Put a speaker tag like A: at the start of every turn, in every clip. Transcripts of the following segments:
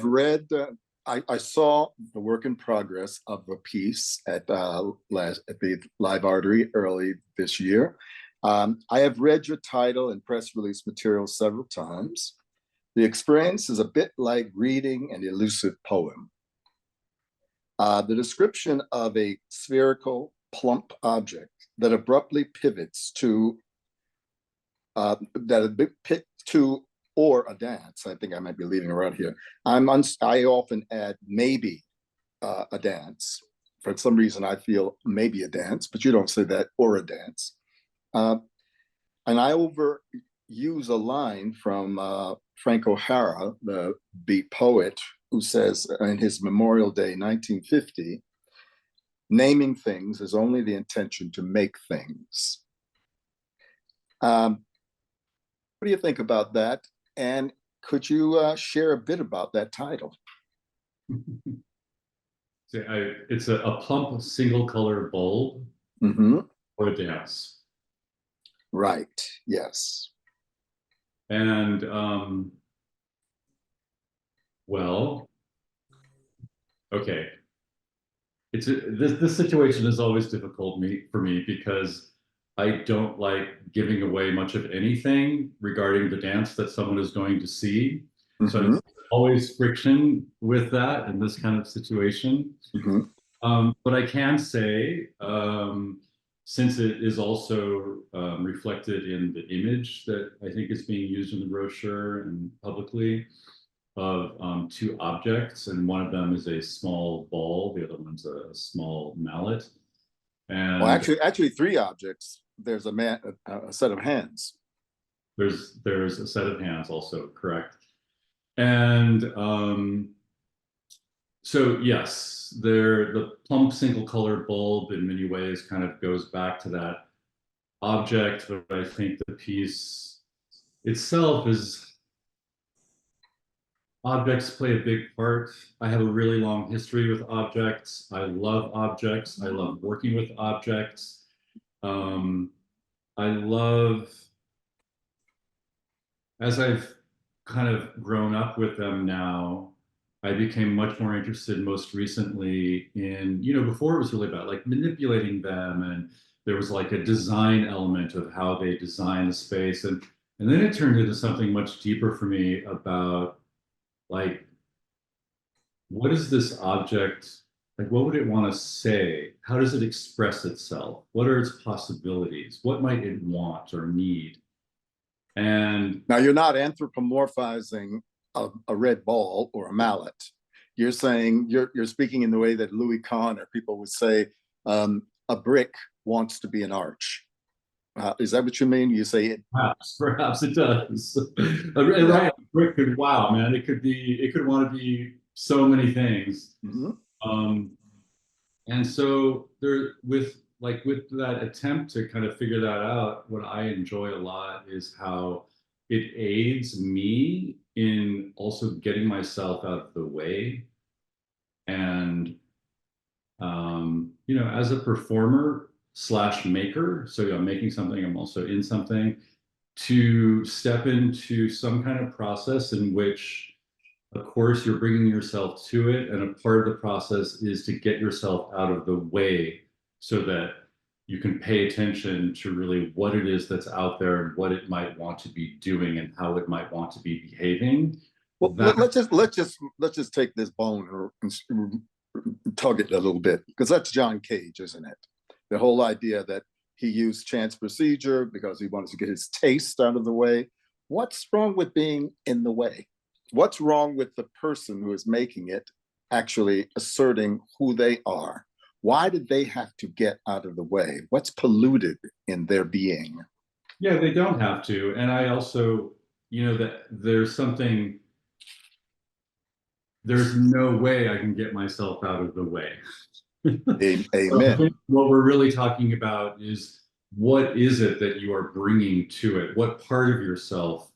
A: read, I saw the work in progress of a piece at at the Live Artery early this year. I have read your title and press release material several times. The experience is a bit like reading an elusive poem. The description of a spherical, plump object that abruptly pivots to or a dance. I think I might be leaving around here. I often add maybe a dance. For some reason, I feel maybe a dance, but you don't say that, or a dance. And I overuse a line from Frank O'Hara, the beat poet, who says in his Memorial Day 1950, naming things is only the intention to make things. What do you think about that? And could you share a bit about that title?
B: It's a plump single color bulb or a dance.
A: Right, yes.
B: And well, okay. This situation is always difficult for me because I don't like giving away much of anything regarding the dance that someone is going to see. So there's always friction with that in this kind of situation. But I can say, since it is also reflected in the image that I think is being used in the brochure and publicly, of two objects, and one of them is a small ball, the other one's a small mallet. And
A: well, actually, three objects. There's a set of hands.
B: There's a set of hands also, correct? And so yes, the plump single colored bulb in many ways kind of goes back to that object, but I think the piece itself is objects play a big part. I have a really long history with objects. I love objects. I love working with objects. I love, as I've kind of grown up with them now, I became much more interested most recently in, before it was really about like manipulating them, and there was like a design element of how they design the space. And then it turned into something much deeper for me about like, what is this object, like what would it want to say? How does it express itself? What are its possibilities? What might it want or need? And
A: now you're not anthropomorphizing a red ball or a mallet. You're saying, you're speaking in the way that Louis Kahn or people would say, a brick wants to be an arch. Is that what you mean? You say it?
B: Perhaps it does. Right, a brick could, wow, man, it could want to be so many things. And so with that attempt to kind of figure that out, what I enjoy a lot is how it aids me in also getting myself out of the way. And as a performer / maker, so I'm making something, I'm also in something, to step into some kind of process in which, of course, you're bringing yourself to it, and a part of the process is to get yourself out of the way so that you can pay attention to really what it is that's out there and what it might want to be doing and how it might want to be behaving.
A: Well, let's just take this bone and tug it a little bit, because that's John Cage, isn't it? The whole idea that he used chance procedure because he wanted to get his taste out of the way. What's wrong with being in the way? What's wrong with the person who is making it actually asserting who they are? Why did they have to get out of the way? What's polluted in their being?
B: Yeah, they don't have to. And I also, that there's no way I can get myself out of the way.
A: Amen.
B: So what we're really talking about is, what is it that you are bringing to it? What part of yourself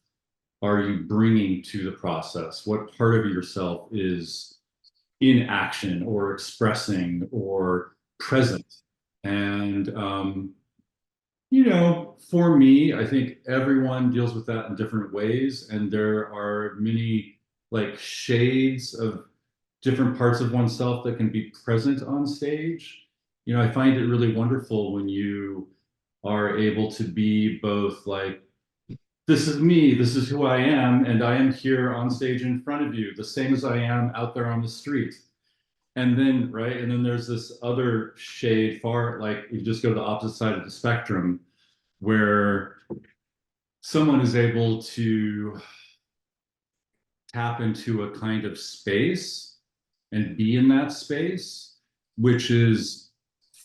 B: are you bringing to the process? What part of yourself is in action or expressing or present? And, for me, I think everyone deals with that in different ways. And there are many like shades of different parts of oneself that can be present on stage. You know, I find it really wonderful when you are able to be both like, this is me, this is who I am, and I am here on stage in front of you, the same as I am out there on the street. And then, right, and then there's this other shade far, like you just go to the opposite side of the spectrum, where someone is able to tap into a kind of space and be in that space, which is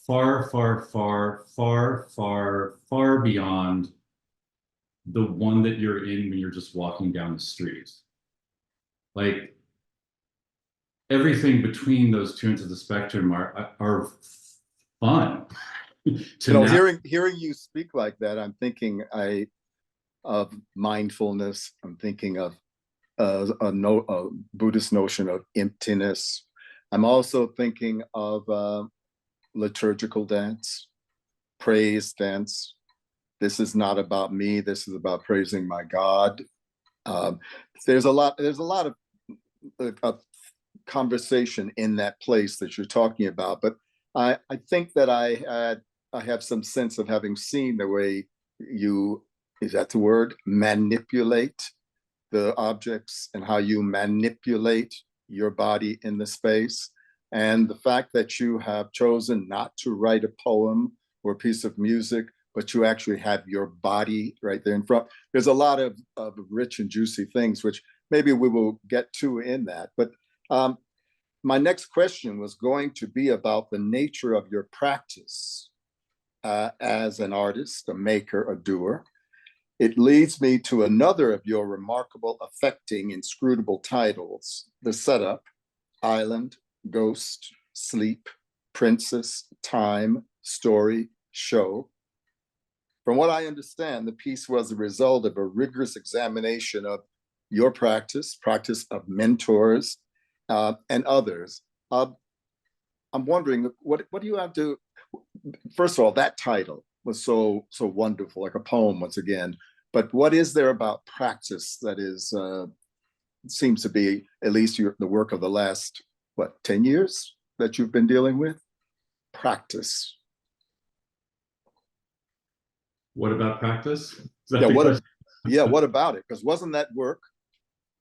B: far, far, far, far, far, far beyond the one that you're in when you're just walking down the street. Like everything between those two ends of the spectrum are fun to
A: You know,
B: now.
A: hearing you speak like that, I'm thinking of mindfulness. I'm thinking of a Buddhist notion of emptiness. I'm also thinking of liturgical dance, praise dance. This is not about me. This is about praising my God. Um, there's a lot. There's a lot of conversation in that place that you're talking about. But I think that I have some sense of having seen the way you, is that the word, manipulate the objects and how you manipulate your body in the space. And the fact that you have chosen not to write a poem or a piece of music, but you actually have your body right there in front. There's a lot of rich and juicy things, which maybe we will get to in that. But um, my next question was going to be about the nature of your practice as an artist, a maker, a doer. It leads me to another of your remarkable, affecting, inscrutable titles: The Setup, Island, Ghost, Sleep, Princess, Time, Story, Show. From what I understand, the piece was a result of a rigorous examination of your practice, practice of mentors, and others. I'm wondering, what do you have to, first of all, that title was so wonderful, like a poem once again. But what is there about practice that is seems to be at least the work of the last, what, 10 years that you've been dealing with? Practice.
B: What about practice? Is that
A: Yeah,
B: the
A: what
B: question?
A: yeah, what about it? Because wasn't that work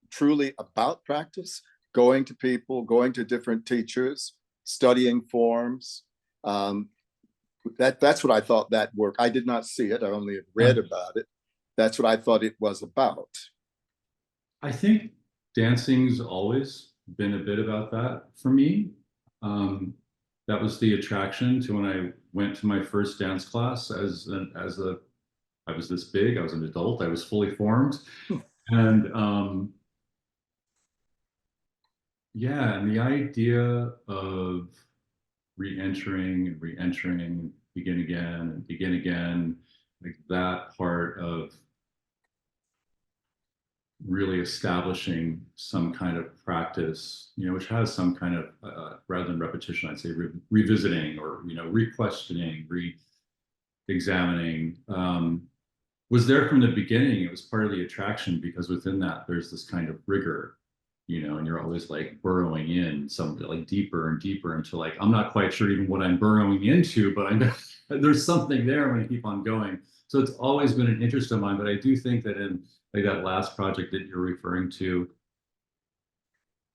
A: truly about practice? Going to people, going to different teachers, studying forms. Um, that's what I thought that work. I did not see it. I only read about it. That's what I thought it was about.
B: I think dancing's always been a bit about that for me. That was the attraction to when I went to my first dance class as a I was this big, I was an adult, I was fully formed. And yeah, and the idea of re-entering and re-entering, begin again and begin again, like that part of really establishing some kind of practice, you know, which has some kind of, rather than repetition, I'd say revisiting or, you know, re-questioning, re-examining, was there from the beginning. It was part of the attraction because within that, there's this kind of rigor, you know, and you're always like burrowing in some like deeper and deeper into like, I'm not quite sure even what I'm burrowing into, but I know there's something there when I keep on going. So it's always been an interest of mine, but I do think that in like that last project that you're referring to,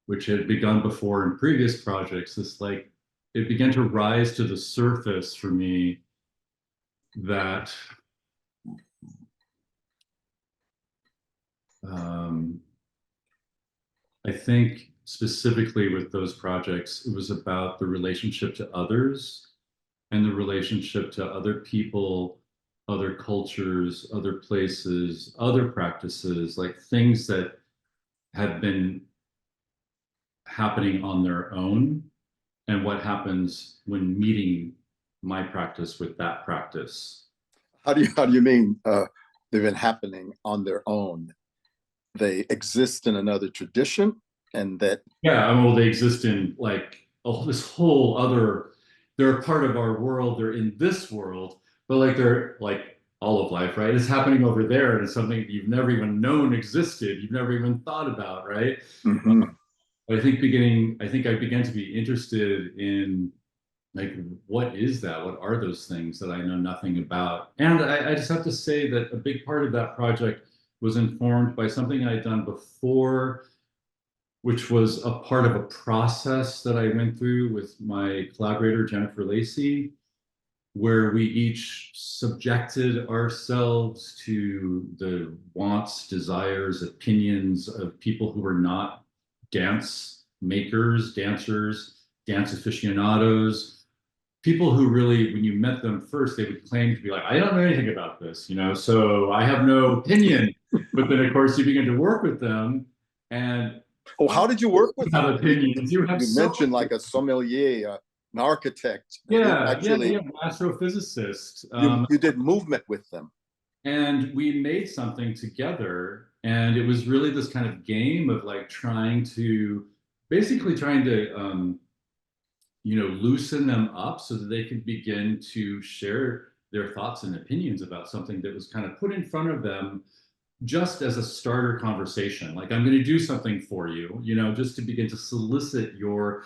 B: which had begun before in previous projects, this like, it began to rise to the surface for me that um, I think specifically with those projects, it was about the relationship to others and the relationship to other people, other cultures, other places, other practices, like things that have been happening on their own, and what happens when meeting my practice with that practice.
A: How do you mean they've been happening on their own? They exist in another tradition, and that
B: Yeah, well, they exist in like this whole other, they're a part of our world, they're in this world, but like they're like all of life, right? It's happening over there, and it's something you've never even known existed. You've never even thought about, right?
A: Hmm.
B: I think I began to be interested in like, what is that? What are those things that I know nothing about? And I just have to say that a big part of that project was informed by something I had done before, which was a part of a process that I went through with my collaborator, Jennifer Lacey, where we each subjected ourselves to the wants, desires, opinions of people who were not dance makers, dancers, dance aficionados, people who really, when you met them first, they would claim to be like, I don't know anything about this, so I have no opinion. But then, of course, you begin to work with them, and
A: Oh, how
B: of
A: did you
B: course
A: work with
B: you
A: them?
B: have opinions. You have
A: You
B: so
A: mentioned like
B: many.
A: a sommelier, an architect. You
B: Yeah,
A: actually
B: an astrophysicist.
A: you did movement with them.
B: And we made something together, and it was really this kind of game of like basically trying to loosen them up so that they could begin to share their thoughts and opinions about something that was kind of put in front of them just as a starter conversation. Like, I'm going to do something for you, just to begin to solicit your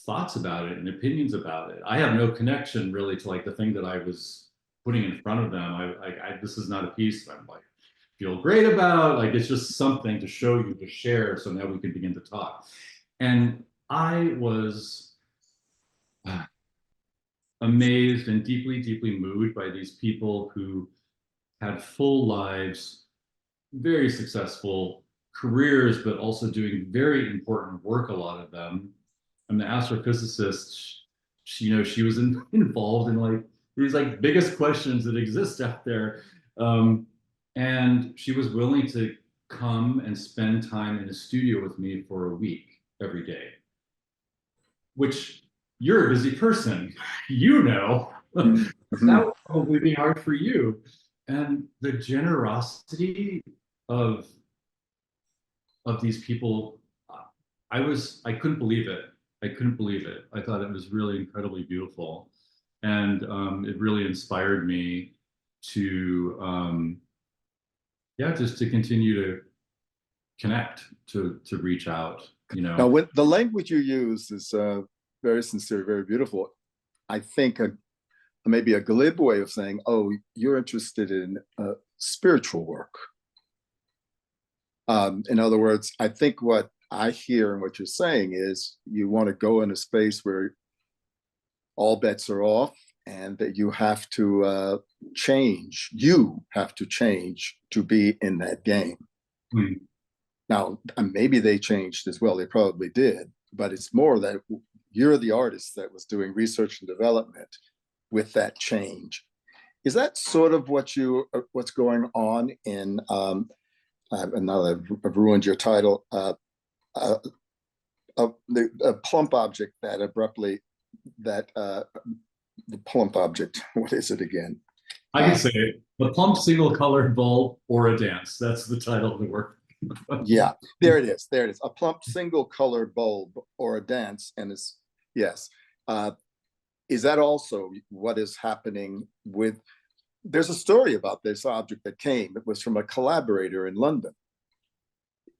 B: thoughts about it and opinions about it. I have no connection really to like the thing that I was putting in front of them. This is not a piece that I'm like feel great about. Like, it's just something to show you, to share, so now we can begin to talk. And I was amazed and deeply, deeply moved by these people who had full lives, very successful careers, but also doing very important work, a lot of them. I'm the astrophysicist. She was involved in like these like biggest questions that exist out there. Um, and she was willing to come and spend time in a studio with me for a week every day, which you're a busy person, that
A: Mhm.
B: would probably be hard for you. And the generosity of these people, I couldn't believe it. I couldn't believe it. I thought it was really incredibly beautiful, and it really inspired me to yeah, just to continue to connect, to reach out.
A: Now, when the language you use is very sincere, very beautiful. I think maybe a glib way of saying, "Oh, you're interested in spiritual work." In other words, I think what I hear and what you're saying is you want to go in a space where all bets are off and that you have to change. You have to change to be in that game.
B: Mm.
A: Now, maybe they changed as well. They probably did, but it's more that you're the artist that was doing research and development with that change. Is that sort of what's going on in? Now I've ruined your title. Uh, the plump object that abruptly that the plump object. What is it again?
B: I could
A: Uh,
B: say it. The plump single colored bulb or a dance. That's the title of the work.
A: yeah, there it is. There it is. A plump single colored bulb or a dance, and it's yes. Uh, is that also what is happening with? There's a story about this object that came. It was from a collaborator in London.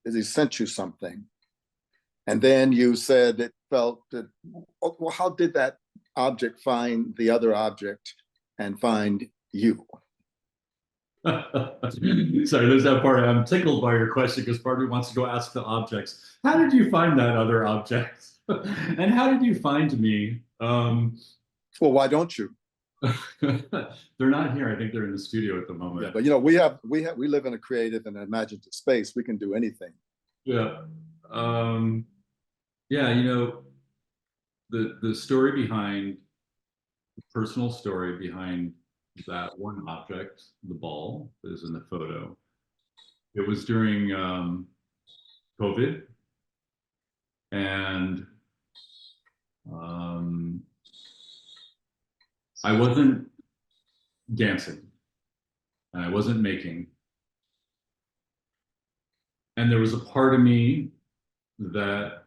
A: He sent you something, and then you said it felt that. Well, how did that object find the other object and find you?
B: Sorry, there's that part. I'm tickled by your question because part of me wants to go ask the objects. How did you find that other object? And how did you find me?
A: Well, why don't you?
B: They're not here. I think they're in the studio at the
A: Yeah,
B: moment.
A: but we live in a creative and imaginative space. We can do anything.
B: Yeah. Um, yeah, the story behind the personal story behind that one object, the ball, that is in the photo. It was during COVID, and um, I wasn't dancing and I wasn't making. And there was a part of me that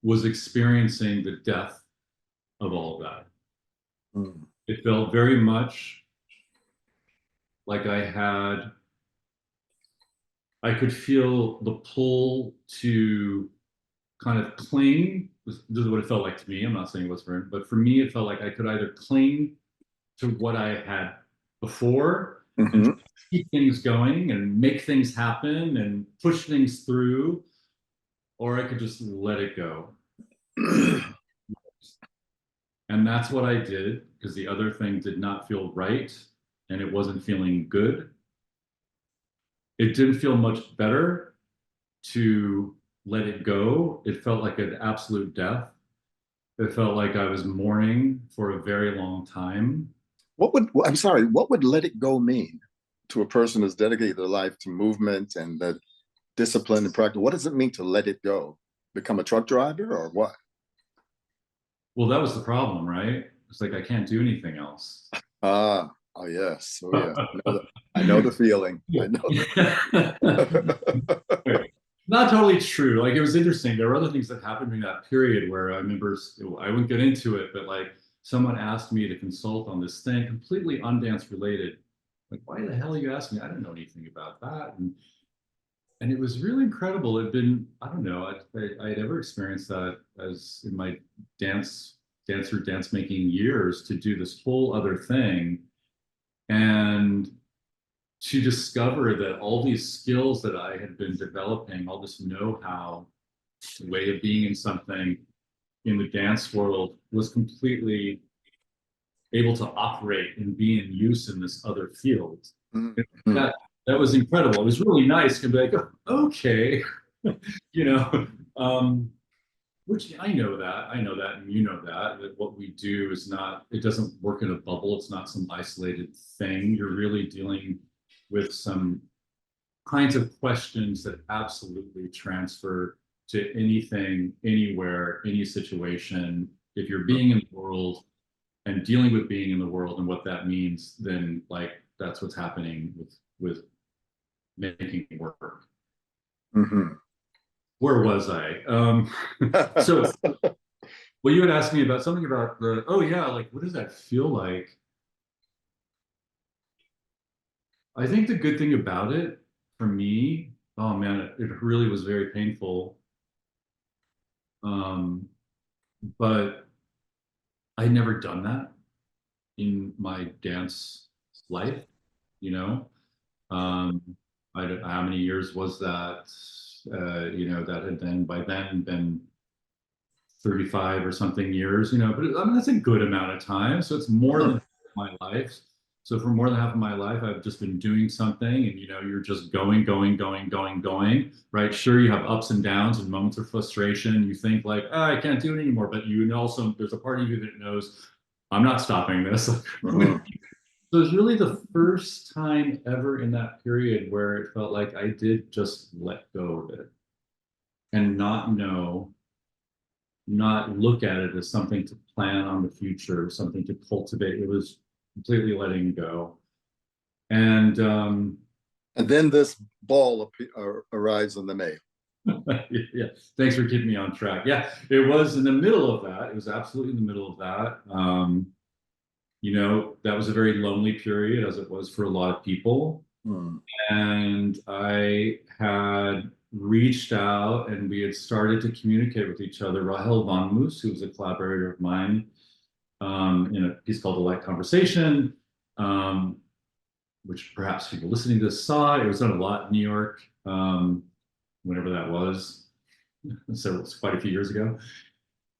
B: was experiencing the death of all of that.
A: Mm.
B: It felt very much like I could feel the pull to kind of cling. This is what it felt like to me. I'm not saying it was for him, but for me, it felt like I could either cling to what I had before and
A: Hmm.
B: keep things going and make things happen and push things through, or I could just let it go. And that's what I did because the other thing did not feel right and it wasn't feeling good. It didn't feel much better to let it go. It felt like an absolute death. It felt like I was mourning for a very long time.
A: I'm sorry, what would let it go mean to a person who's dedicated their life to movement and the discipline and practice? What does it mean to let it go? Become a truck driver or what?
B: Well, that was the problem, right? It's like I can't do anything else.
A: Ah, oh yes, oh yes. I know the feeling. I know the.
B: Not totally true. Like it was interesting. There were other things that happened during that period where I remember I wouldn't get into it, but like someone asked me to consult on this thing, completely undance related. Like, why the hell are you asking me? I didn't know anything about that. And it was really incredible. It'd been, I don't know, I had ever experienced that as in my dance making years to do this whole other thing. And to discover that all these skills that I had been developing, all this know-how, way of being in something in the dance world was completely able to operate and be in use in this other field.
A: Mhm.
B: That that was incredible. It was really nice to be like, oh, okay, you know, um, which I know that, and you know that what we do is not, it doesn't work in a bubble. It's not some isolated thing. You're really dealing with some kinds of questions that absolutely transfer to anything, anywhere, any situation. If you're being in the world and dealing with being in the world and what that means, then like that's what's happening with making it work.
A: Mhm.
B: Where was I? So, well, you had asked me about something about the, oh yeah, like what does that feel like? I think the good thing about it for me, oh man, it really was very painful. Um, but I'd never done that in my dance life, you know. Um, I don't, how many years was that? You know, that had then by then been 35 or something years, you know, but I mean, that's a good amount of time. So it's more than my life. So for more than half of my life, I've just been doing something and, you know, you're just going, right? Sure, you have ups and downs and moments of frustration. You think like, oh, I can't do it anymore. But you also, there's a part of you that knows I'm not stopping this.
A: Mhm.
B: So it's really the first time ever in that period where it felt like I did just let go of it and not know, not look at it as something to plan on the future, something to cultivate. It was completely letting go. And
A: And then this ball arrives in the mail.
B: yeah, thanks for keeping me on track. Yeah, it was in the middle of that. It was absolutely in the middle of that. You know, that was a very lonely period, as it was for a lot of people.
A: Hmm.
B: And I had reached out and we had started to communicate with each other. Rahel von Moos, who was a collaborator of mine, in a piece called The Light Conversation, um, which perhaps people listening to this saw. It was done a lot in New York, whenever that was. So it was quite a few years ago.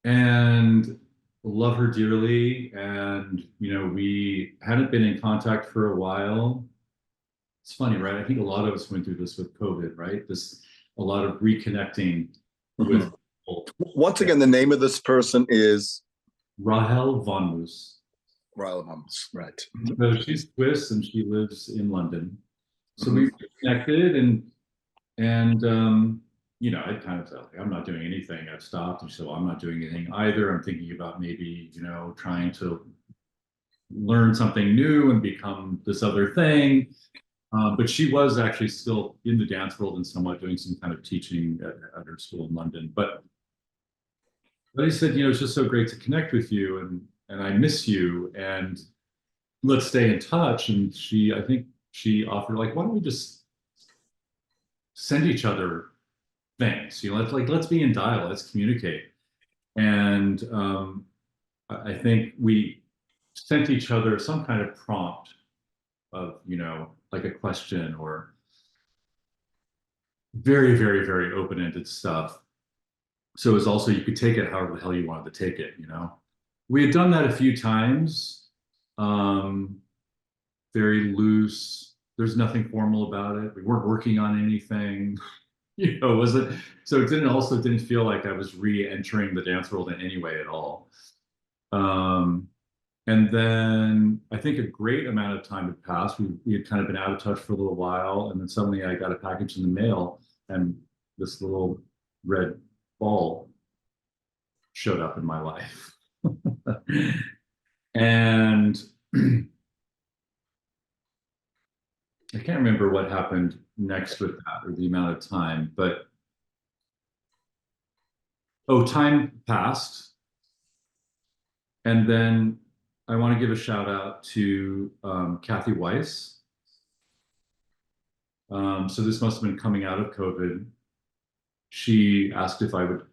B: And love her dearly. And, you know, we hadn't been in contact for a while. It's funny, right? I think a lot of us went through this with COVID, right? This, a lot of reconnecting with
A: Mhm.
B: people.
A: Once again, the name of this person is
B: Rahel von Moos.
A: Riley Holmes, right?
B: So she's Swiss and she lives in London. So
A: Mhm.
B: we connected and you know, I kind of felt like I'm not doing anything. I've stopped, and so I'm not doing anything either. I'm thinking about maybe, you know, trying to learn something new and become this other thing. But she was actually still in the dance world and somewhat doing some kind of teaching at her school in London. But he said, you know, it's just so great to connect with you and I miss you and let's stay in touch. And she, I think she offered like, why don't we just send each other things? Let's be in dialogue, let's communicate. And I think we sent each other some kind of prompt of, like a question or very, very, very open-ended stuff. So it's also, you could take it however the hell you wanted to take it. We had done that a few times, um, very loose. There's nothing formal about it. We weren't working on anything. Was it? So it didn't feel like I was re-entering the dance world in any way at all. Um, and then I think a great amount of time had passed. We had kind of been out of touch for a little while, and then suddenly I got a package in the mail, and this little red ball showed up in my life. And I can't remember what happened next with that or the amount of time, but time passed. And then I want to give a shout out to Kathy Weiss. So this must have been coming out of COVID. She asked if I would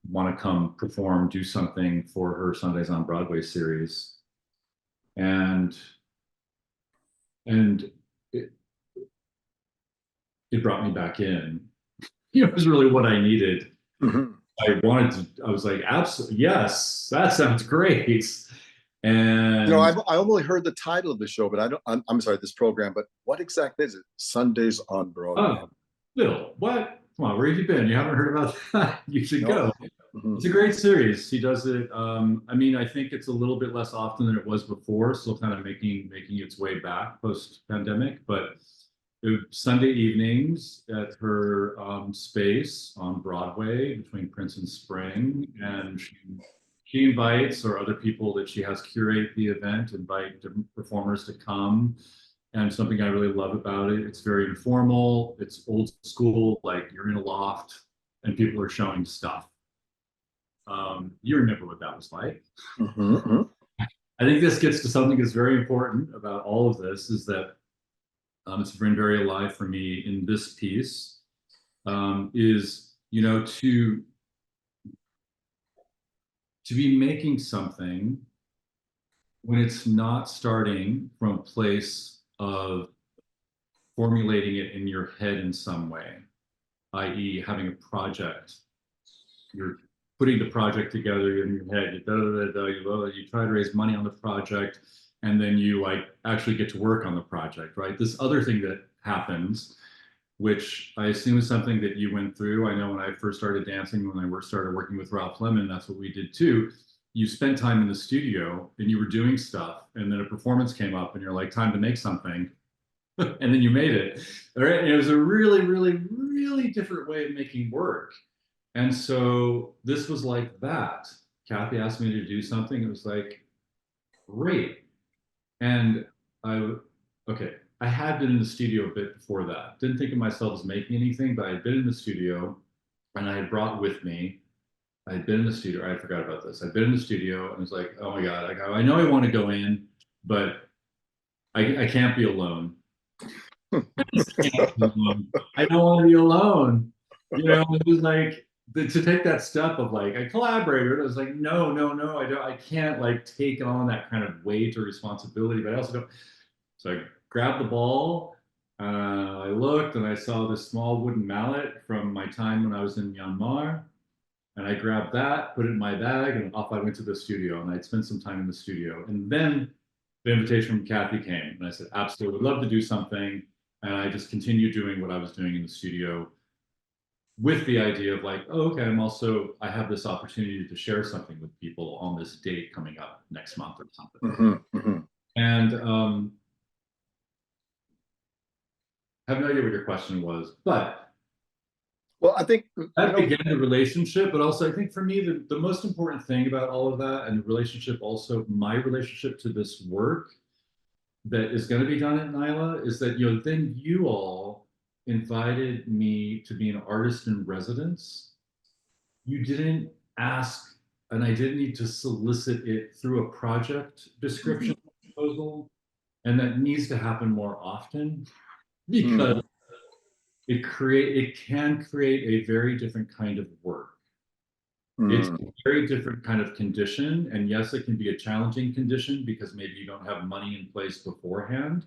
B: want to come perform, do something for her Sundays on Broadway series. And it, it brought me back in. It was really what I needed.
A: Mhm.
B: I was like, absolutely, yes, that sounds great. And
A: I only heard the title of the show, but I'm sorry, this program, but what exactly is it? Sundays on Broadway.
B: oh, Bill, what? Come on, where have you been? You haven't heard about that? You should
A: No.
B: go.
A: Mhm.
B: It's a great series. He does it. I mean, I think it's a little bit less often than it was before, still kind of making its way back post pandemic. But Sunday evenings at her space on Broadway between Prince and Spring, and she invites, or other people that she has curate the event, invite different performers to come. And something I really love about it, it's very informal, it's old school, like you're in a loft and people are showing stuff. You remember what that was like.
A: Mhm, mhm.
B: I think this gets to something that's very important about all of this is that it's been very alive for me in this piece, is, to be making something when it's not starting from a place of formulating it in your head in some way, i.e., having a project. You're putting the project together in your head. You try to raise money on the project, and then you like actually get to work on the project, right? This other thing that happens, which I assume is something that you went through. I know when I first started dancing, when I started working with Ralph Lemon, that's what we did too. You spent time in the studio and you were doing stuff, and then a performance came up, and you're like, time to make something. And then you made it. All right. And it was a really, really, really different way of making work. And so this was like that. Kathy asked me to do something. It was like, great. And okay, I had been in the studio a bit before that. Didn't think of myself as making anything, but I had been in the studio and I had brought with me, I had been in the studio. I forgot about this. I'd been in the studio and it was like, oh my God, I know I want to go in, but I can't be alone. I don't want to be alone. It was like to take that step of like a collaborator. It was like, no, no, no, I can't like take on that kind of weight or responsibility, but I also don't. So I grabbed the ball. I looked and I saw this small wooden mallet from my time when I was in Myanmar. And I grabbed that, put it in my bag, and off I went to the studio. And I'd spent some time in the studio. And then the invitation from Kathy came. And I said, absolutely, would love to do something. And I just continued doing what I was doing in the studio with the idea of like, oh, okay, I have this opportunity to share something with people on this date coming up next month or something.
A: Mhm, mhm.
B: And I have no idea what your question was, but
A: Well, I think,
B: that began the relationship. But also, I think for me, the most important thing about all of that and the relationship, also my relationship to this work that is going to be done at Nyla, is that, then you all invited me to be an artist in residence. You didn't ask, and I didn't need to solicit it through a project description proposal. and that needs to happen more often because it can create a very different kind of work. It's a very different kind of condition, and yes, it can be a challenging condition because maybe you don't have money in place beforehand,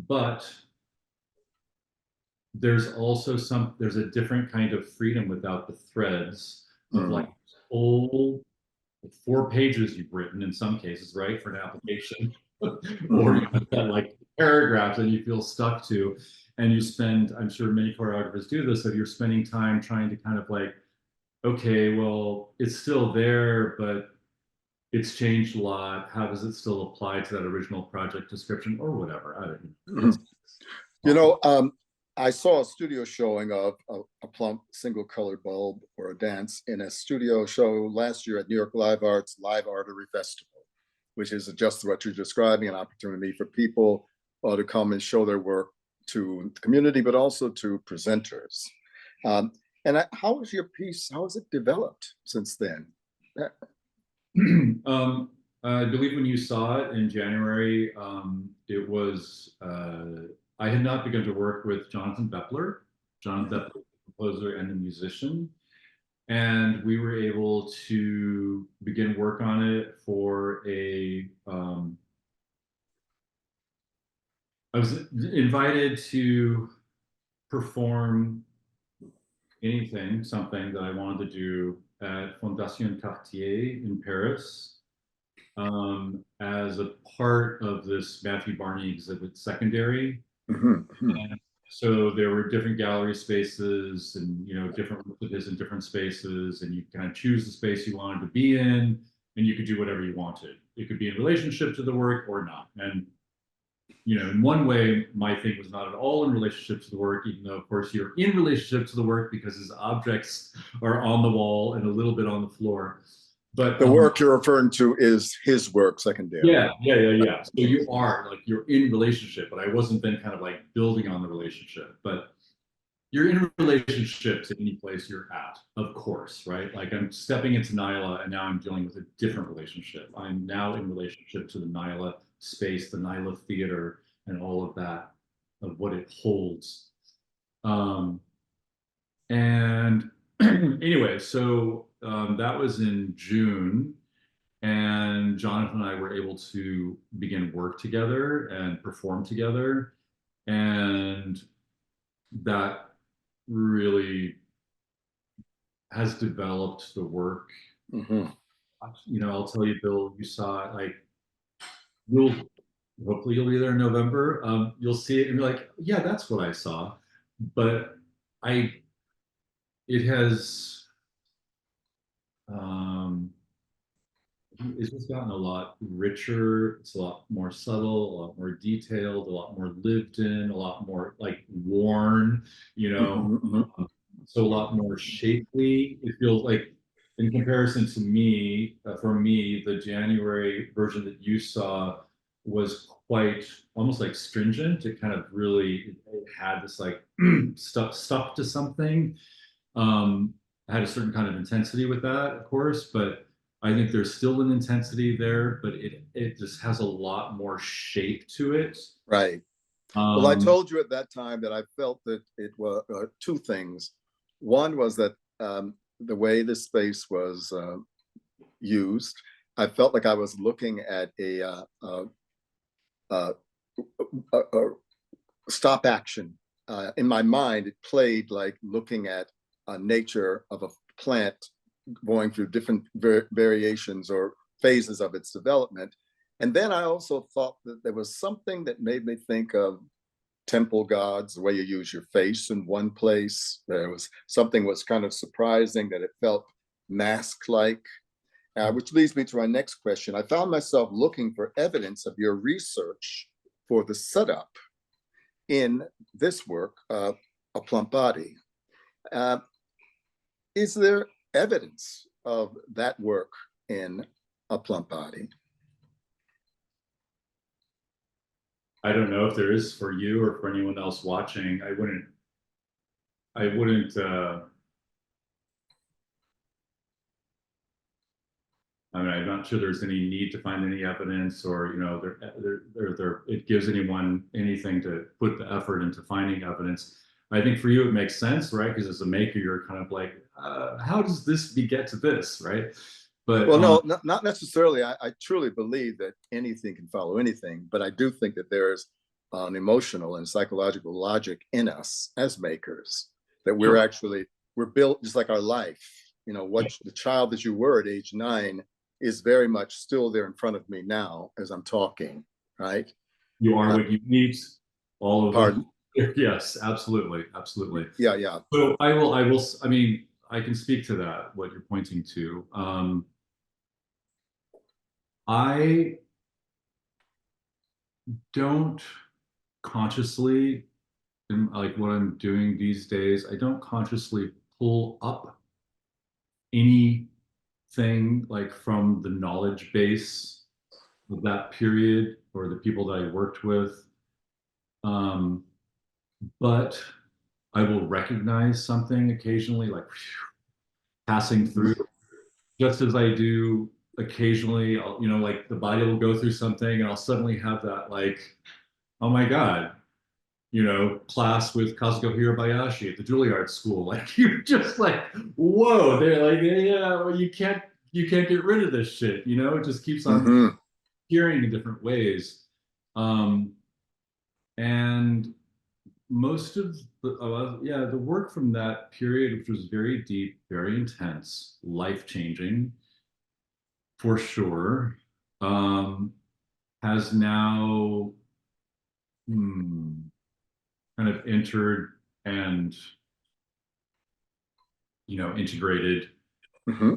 B: but there's also there's a different kind of freedom without the threads of like whole 4 pages you've written in some cases, right, for an application, or you've got like paragraphs that you feel stuck to, and you spend, I'm sure many choreographers do this, so you're spending time trying to kind of like, okay, well, it's still there, but it's changed a lot. How does it still apply to that original project description or whatever? I don't know.
A: You know, I saw a studio showing of a plump single colored bulb or a dance in a studio show last year at New York Live Arts Live Artery Festival, which is just what you're describing, an opportunity for people to come and show their work to the community, but also to presenters. How is your piece, how has it developed since then?
B: I believe when you saw it in January, it was, I had not begun to work with Jonathan Bepler. Jonathan Bepler, the composer and the musician. And we were able to begin work on it for I was invited to perform something that I wanted to do at Fondation Cartier in Paris, as a part of this Matthew Barney exhibit, Secondary. And so there were different gallery spaces and, you know, different works of his in different spaces, and you kind of choose the space you wanted to be in, and you could do whatever you wanted. It could be in relationship to the work or not. And, you know, in one way, my thing was not at all in relationship to the work, even though, of course, you're in relationship to the work because his objects are on the wall and a little bit on the floor. But
A: the work you're referring to is his work, Secondary.
B: Yeah. So you are like, you're in relationship, but I wasn't then kind of like building on the relationship. But you're in a relationship to any place you're at, of course, right? Like I'm stepping into Nyla and now I'm dealing with a different relationship. I'm now in relationship to the Nyla space, the Nyla theater, and all of that, of what it holds. And anyway, so that was in June, and Jonathan and I were able to begin work together and perform together. And that really has developed the work. You know, I'll tell you, Bill, you saw it, like, hopefully you'll be there in November. You'll see it and you're like, yeah, that's what I saw. But it has, it's just gotten a lot richer. It's a lot more subtle, a lot more detailed, a lot more lived in, a lot more like worn, you know, so a lot more shapely. It feels like, in comparison to me, for me, the January version that you saw was quite almost like stringent. It kind of really, it had this like stuck to something. Had a certain kind of intensity with that, of course, but I think there's still an intensity there, but it just has a lot more shape to it.
A: Right. Well, I told you at that time that I felt that it was two things. One was that the way this space was used, I felt like I was looking at a stop action. In my mind, it played like looking at nature of a plant going through different variations or phases of its development. And then I also thought that there was something that made me think of temple gods, the way you use your face in one place. There was something was kind of surprising that it felt mask-like, which leads me to my next question. I found myself looking for evidence of your research for the setup in this work, A Plump Body. Is there evidence of that work in A Plump Body?
B: I don't know if there is for you or for anyone else watching. I wouldn't I mean, I'm not sure there's any need to find any evidence, or it gives anyone anything to put the effort into finding evidence. I think for you it makes sense, right? Because as a maker, you're kind of like, how does this beget to this, right? But
A: Well, no, not necessarily. I truly believe that anything can follow anything, but I do think that there is an emotional and psychological logic in us as makers, that
B: sure.
A: we're built just like our life. You know, what the child that you were at age 9 is very much still there in front of me now as I'm talking, right?
B: You are what you eat, all of
A: Pardon?
B: the, yes, absolutely, absolutely.
A: Yeah, yeah.
B: So I mean, I can speak to that, what you're pointing to. I don't consciously, like what I'm doing these days, I don't consciously pull up anything like from the knowledge base of that period or the people that I worked with. Um, but I will recognize something occasionally, like passing through, just as I do occasionally. Like the body will go through something, and I'll suddenly have that, like, oh my God, class with Kazuko Hirabayashi at the Juilliard School. Like you're just like, whoa, they're like, yeah, well, you can't get rid of this shit. It just keeps on
A: Mm-hmm.
B: hearing in different ways. Um, and most of the work from that period, which was very deep, very intense, life changing for sure, has now kind of entered and integrated.
A: Mm-hmm.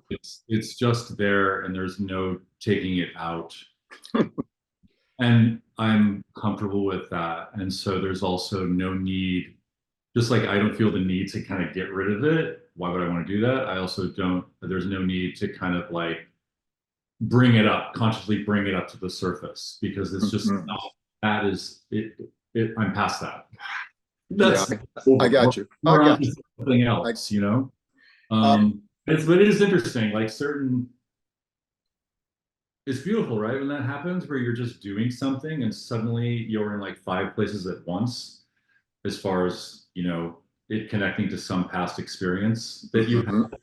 B: It's just there, and there's no taking it out. And I'm comfortable with that. And so there's also no need, just like I don't feel the need to kind of get rid of it. Why would I want to do that? I also don't, there's no need to kind of like consciously bring it up to the surface, because it's just
A: Mm-hmm.
B: that is it. I'm past that.
A: Yeah,
B: That's
A: I
B: over.
A: got you. I
B: We're on
A: got
B: to
A: you.
B: something
A: I
B: else.
A: um
B: But it is interesting. Like it's beautiful, right? When that happens, where you're just doing something and suddenly you're in like 5 places at once, as far as, it connecting to some past experience that you have.
A: mm-hmm.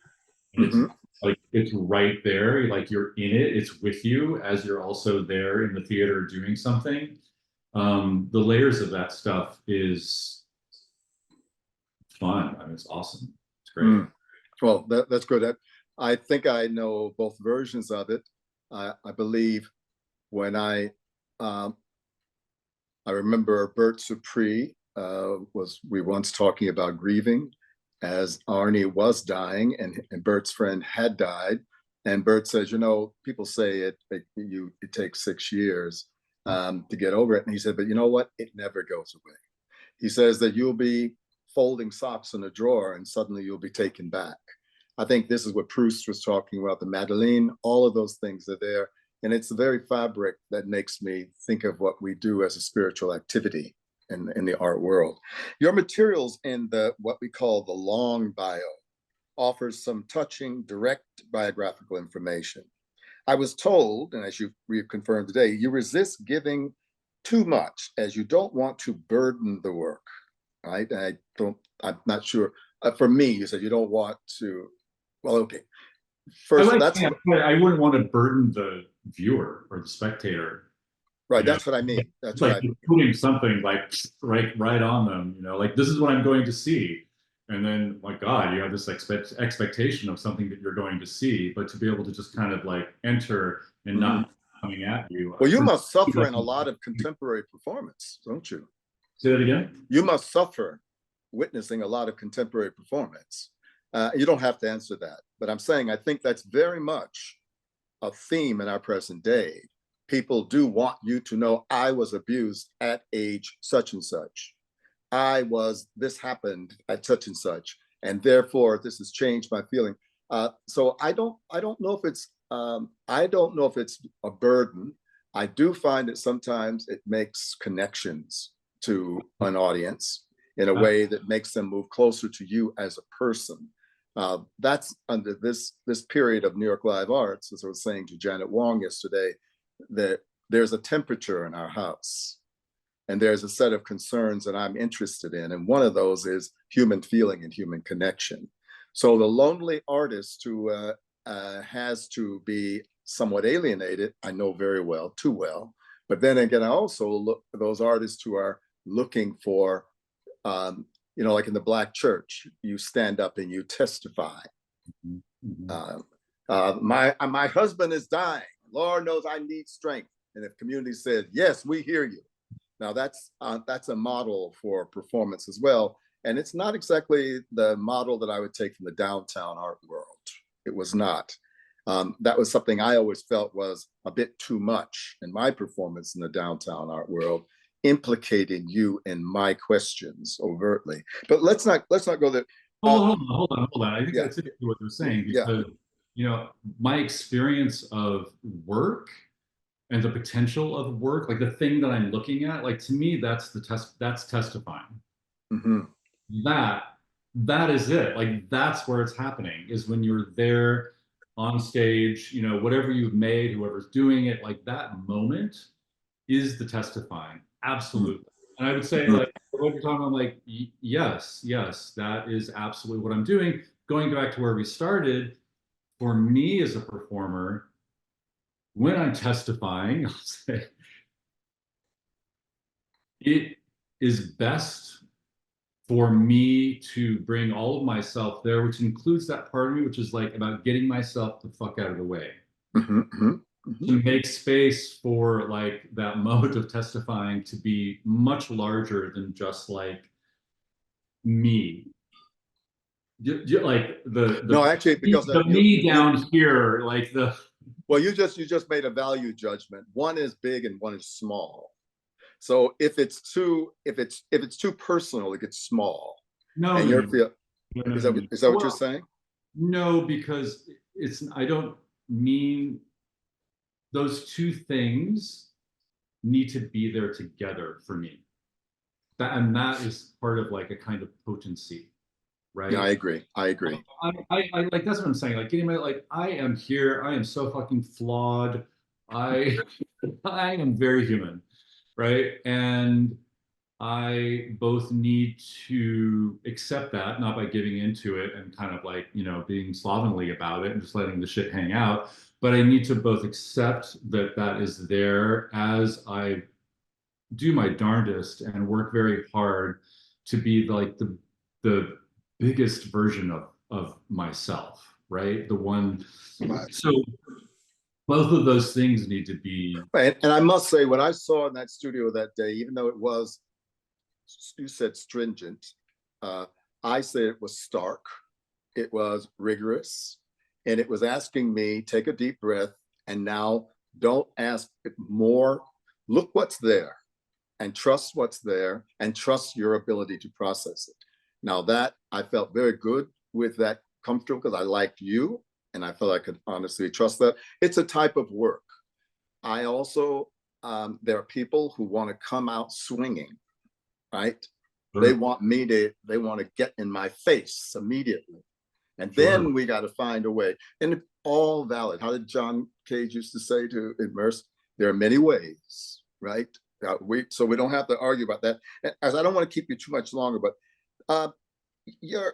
B: And it's
A: Mm-hmm.
B: like, it's right there. Like you're in it. It's with you as you're also there in the theater doing something. The layers of that stuff is fun. I mean, it's awesome. It's great.
A: Mm. Well, that's good. I think I know both versions of it. I believe when um, I remember Bert Supri we once talking about grieving, as Arnie was dying, and Bert's friend had died, and Bert says, people say it takes 6 years to get over it, and he said, but you know what? It never goes away. He says that you'll be folding socks in a drawer and suddenly you'll be taken back. I think this is what Proust was talking about, the Madeleine, all of those things are there. And it's the very fabric that makes me think of what we do as a spiritual activity in the art world. Your materials in what we call the long bio offers some touching, direct biographical information. I was told, and as we've confirmed today, you resist giving too much as you don't want to burden the work, right? I'm not sure. For me, you said you don't want to, well, okay. First, that's
B: I wouldn't want to burden the viewer or the spectator.
A: right. That's what I mean. That's
B: It's
A: what
B: like you're putting something like right on them. Like this is what I'm going to see, and then my God, you have this expectation of something that you're going to see, but to be able to just kind of like enter and not coming at you.
A: Well, you must suffer in a lot of contemporary performance, don't you?
B: Say that again.
A: You must suffer witnessing a lot of contemporary performance. You don't have to answer that, but I'm saying I think that's very much a theme in our present day. People do want you to know I was abused at age such and such. This happened at such and such, and therefore this has changed my feeling. So I don't know if it's a burden. I do find that sometimes it makes connections to an audience in a way that makes them move closer to you as a person. That's under this period of New York Live Arts, as I was saying to Janet Wong yesterday, that there's a temperature in our house, and there's a set of concerns that I'm interested in, and one of those is human feeling and human connection. So the lonely artist who has to be somewhat alienated, I know very well, too well. But then again, I also look for those artists who are looking for, like in the Black church, you stand up and you testify.
B: Mm-hmm.
A: My husband is dying. Lord knows I need strength. And if community says, yes, we hear you. Now that's a model for performance as well. And it's not exactly the model that I would take from the downtown art world. It was not. That was something I always felt was a bit too much in my performance in the downtown art world, implicating you in my questions overtly. But let's not go there.
B: Hold on. I think
A: Yeah,
B: that's it, what you're saying,
A: yeah.
B: because my experience of work and the potential of work, like the thing that I'm looking at, like to me, that's that's testifying.
A: Mm-hmm.
B: That is it. Like that's where it's happening, is when you're there on stage, whatever you've made, whoever's doing it, like that moment is the testifying. Absolutely. And I would say,
A: Mm-hmm.
B: like, what you're talking about, like, yes, that is absolutely what I'm doing. Going back to where we started, for me as a performer, when I'm testifying, I'll say, it is best for me to bring all of myself there, which includes that part of me, which is like about getting myself the fuck out of the way.
A: Mm-hmm. Mm-hmm.
B: To make space for like that mode of testifying to be much larger than just like me. Like
A: No, actually, because
B: the me down here, like the
A: well, you just made a value judgment. One is big and one is small. So if it's too personal, it gets small.
B: no
A: And
B: no
A: you're
B: no
A: feel
B: no no
A: is
B: no
A: that
B: no.
A: what you're
B: Well,
A: saying?
B: no, because I don't mean those two things need to be there together for me. That is part of like a kind of potency,
A: Yeah, I
B: right?
A: agree. I agree.
B: I like that's what I'm saying. Like getting my like I am here. I am so fucking flawed. I I am very human, right? And I both need to accept that, not by giving into it and kind of like, being slovenly about it and just letting the shit hang out. But I need to both accept that that is there as I do my darndest and work very hard to be like the biggest version of myself, right? The one.
A: Right.
B: So both of those things need to be.
A: And I must say, what I saw in that studio that day, even though it was, you said stringent, uh, I said it was stark, it was rigorous, and it was asking me, take a deep breath, and now don't ask more. Look what's there, and trust what's there, and trust your ability to process it. Now that I felt very good with that, comfortable, because I liked you, and I felt I could honestly trust that. It's a type of work. I also, there are people who want to come out swinging, right? They
B: Sure,
A: want they want to get in my face immediately. And
B: sure.
A: then we got to find a way. And it's all valid. How did John Cage used to say to immerse? There are many ways, right? So we don't have to argue about that. As I don't want to keep you too much longer, but uh, your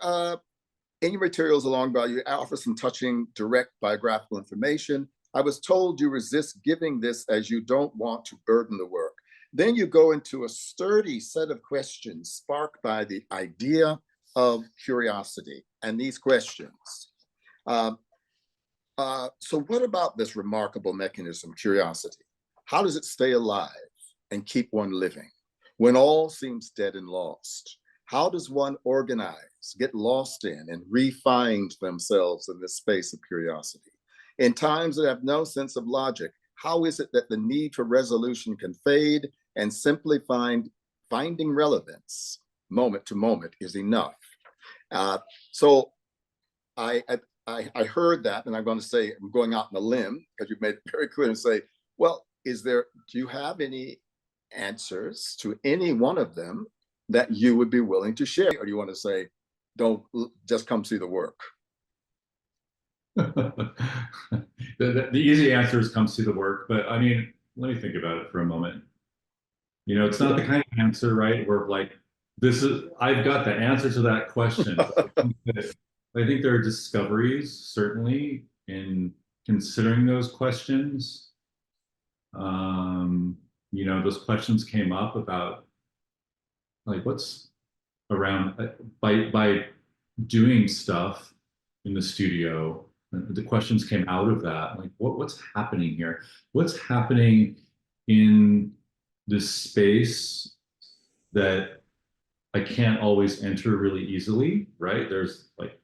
A: in your materials along by you offer some touching, direct biographical information. I was told you resist giving this as you don't want to burden the work. Then you go into a sturdy set of questions sparked by the idea of curiosity and these questions. Uh, so, what about this remarkable mechanism, curiosity? How does it stay alive and keep one living when all seems dead and lost? How does one organize, get lost in, and re-find themselves in this space of curiosity? In times that have no sense of logic, how is it that the need for resolution can fade and simply finding relevance moment to moment is enough? So I, I heard that, and I'm going to say I'm going out on a limb because you've made it very clear and say, well, do you have any answers to any one of them that you would be willing to share, or do you want to say, don't just come see the work?
B: The easy answers comes to the work, but I mean, let me think about it for a moment. You know, it's not the kind of answer, right, where like this is I've got the answer to that question. But I think there are discoveries certainly in considering those questions. You know, those questions came up about like what's around by doing stuff in the studio. The questions came out of that, like what's happening here? What's happening in this space that I can't always enter really easily, right? There's like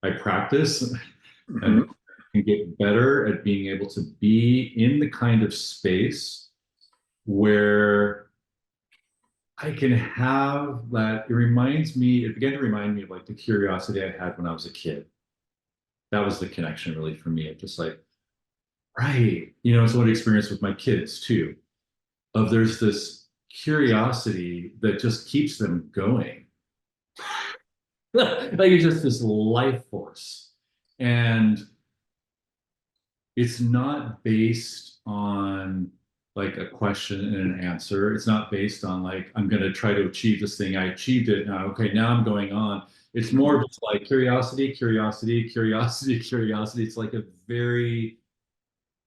B: I practice and
A: Mhm.
B: can get better at being able to be in the kind of space where I can have that. It began to remind me of like the curiosity I had when I was a kid. That was the connection really for me. It just like, right. You know, it's what I experienced with my kids too. Of there's this curiosity that just keeps them going. Like it's just this life force. And it's not based on like a question and an answer. It's not based on like, I'm going to try to achieve this thing. I achieved it. Now, okay, now I'm going on. It's more just like curiosity, curiosity, curiosity, curiosity. It's like a very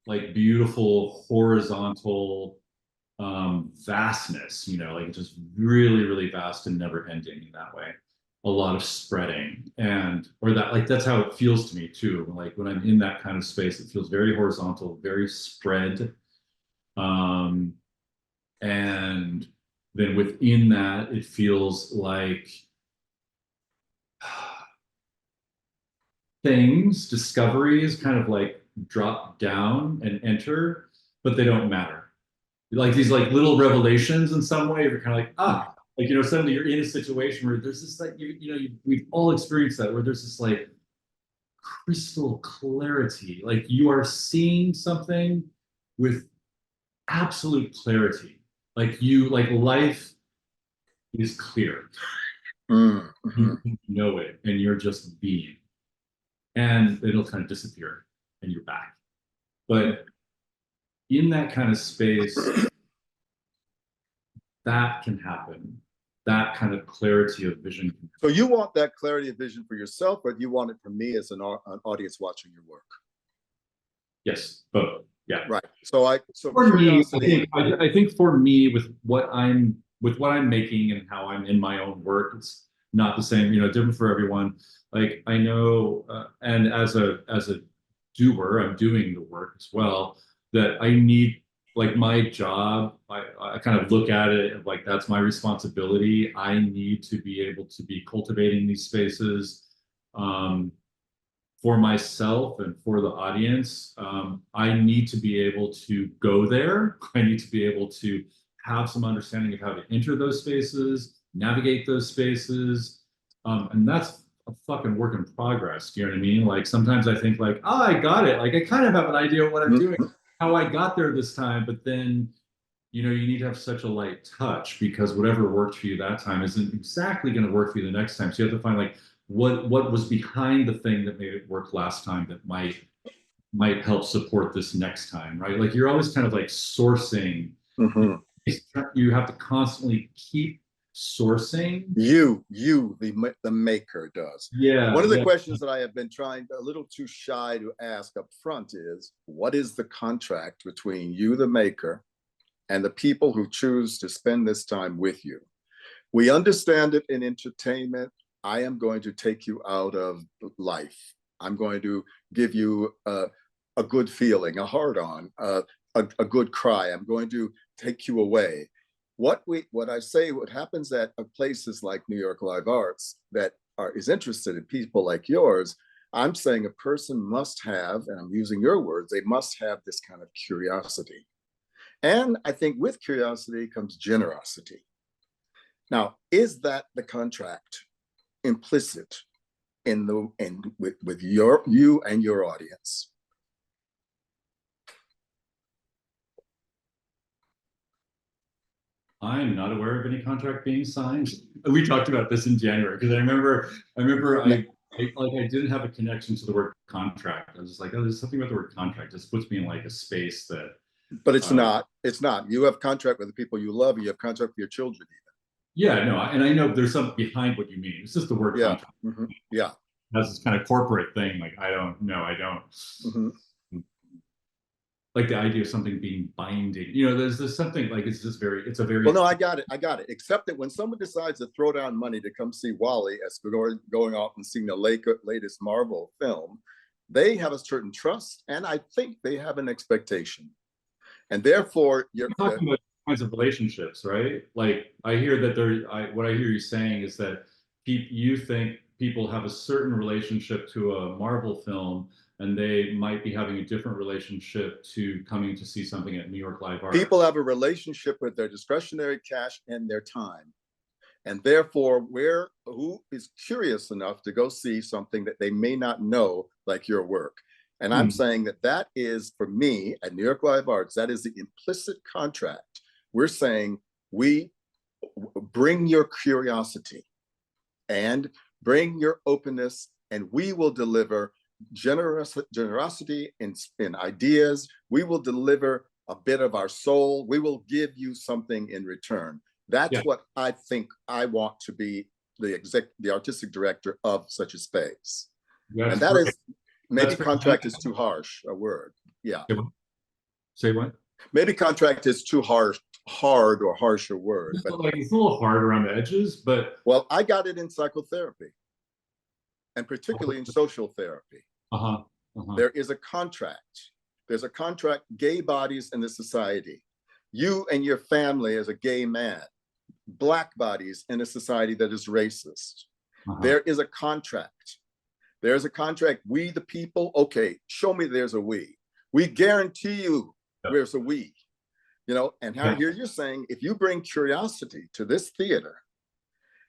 B: like beautiful horizontal vastness, you know, like it's just really, really vast and never ending in that way. A lot of spreading and or that like that's how it feels to me too. Like when I'm in that kind of space, it feels very horizontal, very spread. Um, and then within that, it feels like things, discoveries kind of like drop down and enter, but they don't matter. Like these like little revelations in some way. You're kind of like, ah, like, you know, suddenly you're in a situation where there's this like, we've all experienced that where there's this like crystal clarity. Like you are seeing something with absolute clarity. Like life is clear.
A: Mhm.
B: You know it and you're just being. And it'll kind of disappear and you're back. But in that kind of space, that can happen. That kind of clarity of vision.
A: So you want that clarity of vision for yourself, but you want it from me as an audience watching your work.
B: Yes, both. Yeah.
A: Right. So
B: For me,
A: curiosity.
B: I think for me with what I'm making and how I'm in my own work, it's not the same. You know, different for everyone. Like I know, and as a doer, I'm doing the work as well. That I need like my job. I kind of look at it like that's my responsibility. I need to be able to be cultivating these spaces. Um, for myself and for the audience, I need to be able to go there. I need to be able to have some understanding of how to enter those spaces, navigate those spaces. And that's a fucking work in progress. Do you know what I mean? Like sometimes I think like, oh, I got it. Like I kind of have an idea of what I'm doing,
A: Mhm.
B: how I got there this time, but then you know, you need to have such a light touch because whatever worked for you that time isn't exactly going to work for you the next time. So you have to find like what was behind the thing that made it work last time that might help support this next time, right? Like you're always kind of like sourcing.
A: Mhm.
B: You have to constantly keep sourcing.
A: The maker does. One
B: Yeah,
A: of the
B: yeah.
A: questions that I have been trying, a little too shy to ask up front is, what is the contract between you, the maker, and the people who choose to spend this time with you? We understand it in entertainment. I am going to take you out of life. I'm going to give you a good feeling, a heart on, a good cry. I'm going to take you away. What happens at places like New York Live Arts that is interested in people like yours. I'm saying a person must have, and I'm using your words, they must have this kind of curiosity. And I think with curiosity comes generosity. Now, is that the contract implicit in the in with you and your audience?
B: I'm not aware of any contract being signed. We talked about this in January because I remember I didn't have a connection to the word contract. I was just like, oh, there's something about the word contract. This puts me in like a space that.
A: But it's not. It's not. You have contract with the people you love. And you have contract with your children.
B: Yeah, no, and I know there's something behind what you mean. It's just the word
A: Yeah.
B: contract.
A: Yeah.
B: That's this kind of corporate thing. Like, I don't know, I don't.
A: Mm-hmm.
B: Like the idea of something being binding. You know, there's something like it's a very.
A: Well, no, I got it. I got it. Except that when someone decides to throw down money to come see Wally as we're going off and seeing the latest Marvel film, they have a certain trust, and I think they have an expectation, and therefore
B: You're talking about kinds of relationships, right? Like I hear that what I hear you saying is that you think people have a certain relationship to a Marvel film, and they might be having a different relationship to coming to see something at New York Live Art.
A: people have a relationship with their discretionary cash and their time. And therefore, who is curious enough to go see something that they may not know, like your work? And I'm saying that is, for me, at New York Live Arts, that is the implicit contract. We're saying, we bring your curiosity and bring your openness, and we will deliver generosity in ideas. We will deliver a bit of our soul. We will give you something in return. That's what I think I want to be the artistic director of such a space.
B: That's
A: and that
B: great.
A: is maybe contract is too harsh a word. Yeah.
B: Say what?
A: Maybe contract is too hard or harsher word.
B: But like it's a little hard around the edges, but
A: well, I got it in psychotherapy, and particularly in social therapy. There is a contract. There's a contract, gay bodies in the society. You and your family as a gay man, Black bodies in a society that is racist. There is a contract. There's a contract. We, the people, okay, show me there's a we. We guarantee you there's a we. You know, and here you're saying, if you bring curiosity to this theater,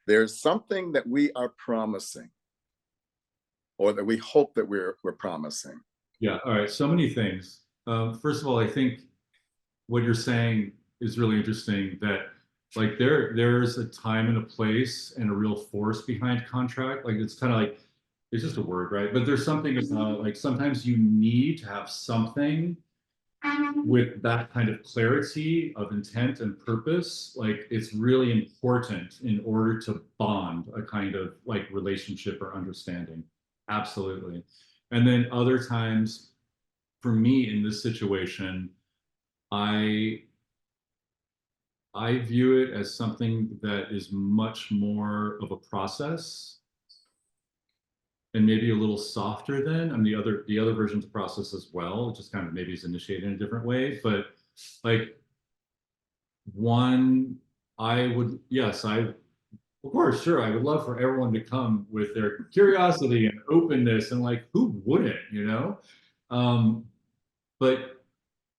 A: there's something that we are promising, or that we hope that we're promising.
B: Yeah, all right, so many things. First of all, I think what you're saying is really interesting, that like there's a time and a place and a real force behind contract. Like it's kind of like, it's just a word, right? But there's something about like sometimes you need to have something with that kind of clarity of intent and purpose. Like it's really important in order to bond a kind of like relationship or understanding. Absolutely. And then other times, for me in this situation, I view it as something that is much more of a process and maybe a little softer than, and the other versions of process as well. It just kind of maybe is initiated in a different way. But like of course, sure, I would love for everyone to come with their curiosity and openness, and like who wouldn't, you know? But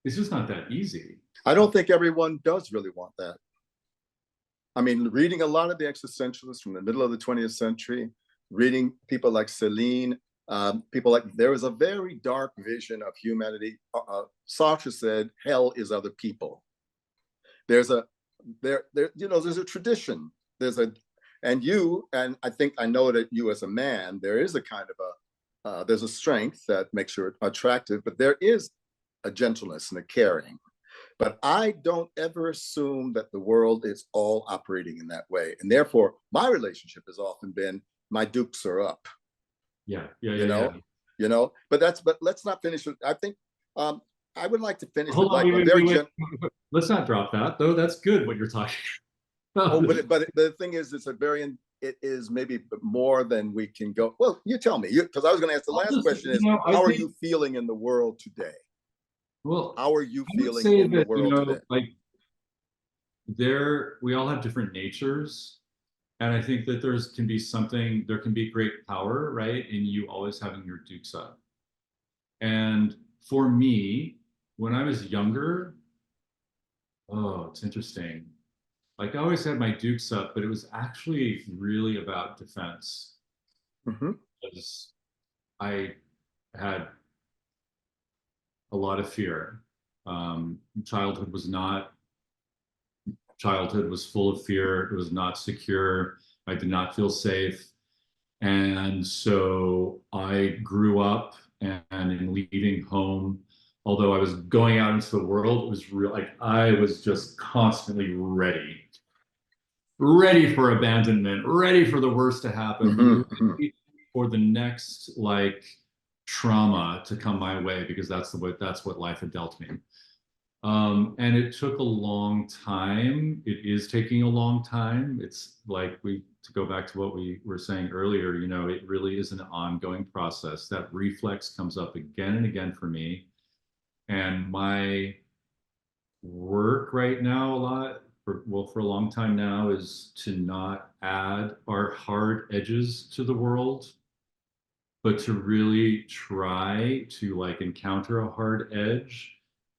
B: it's just not that easy.
A: I don't think everyone does really want that. I mean, reading a lot of the existentialists from the middle of the 20th century, reading people like Celine, people like, there is a very dark vision of humanity. Sartre said, hell is other people. There's a tradition. And I think I know that you as a man, there is a kind of there's a strength that makes you attractive, but there is a gentleness and a caring. But I don't ever assume that the world is all operating in that way. And therefore, my relationship has often been, my dukes are up.
B: Yeah.
A: But let's not finish it. I think I would like to finish
B: Hold
A: with
B: on,
A: like
B: wait. Let's not drop that though. That's good what you're talking about.
A: but the thing is, it is maybe more than we can go. Well, you tell me, because I was going to ask the last question is, how are you feeling in the world today?
B: Well,
A: how are you feeling in the world today?
B: Like we all have different natures. And I think that there can be great power, right, in you always having your dukes up. And for me, when I was younger, it's interesting. Like I always had my dukes up, but it was actually really about defense. Because I had a lot of fear. Childhood was full of fear. It was not secure. I did not feel safe. And so I grew up, and in leaving home, although I was going out into the world, it was real, like I was just constantly ready for abandonment, ready for the worst to happen,
A: Hmm.
B: ready for the next like trauma to come my way, because that's what life had dealt me. And it took a long time. It is taking a long time. It's like to go back to what we were saying earlier, it really is an ongoing process. That reflex comes up again and again for me. And my work right now, a lot, for a long time now, is to not add our hard edges to the world, but to really try to like encounter a hard edge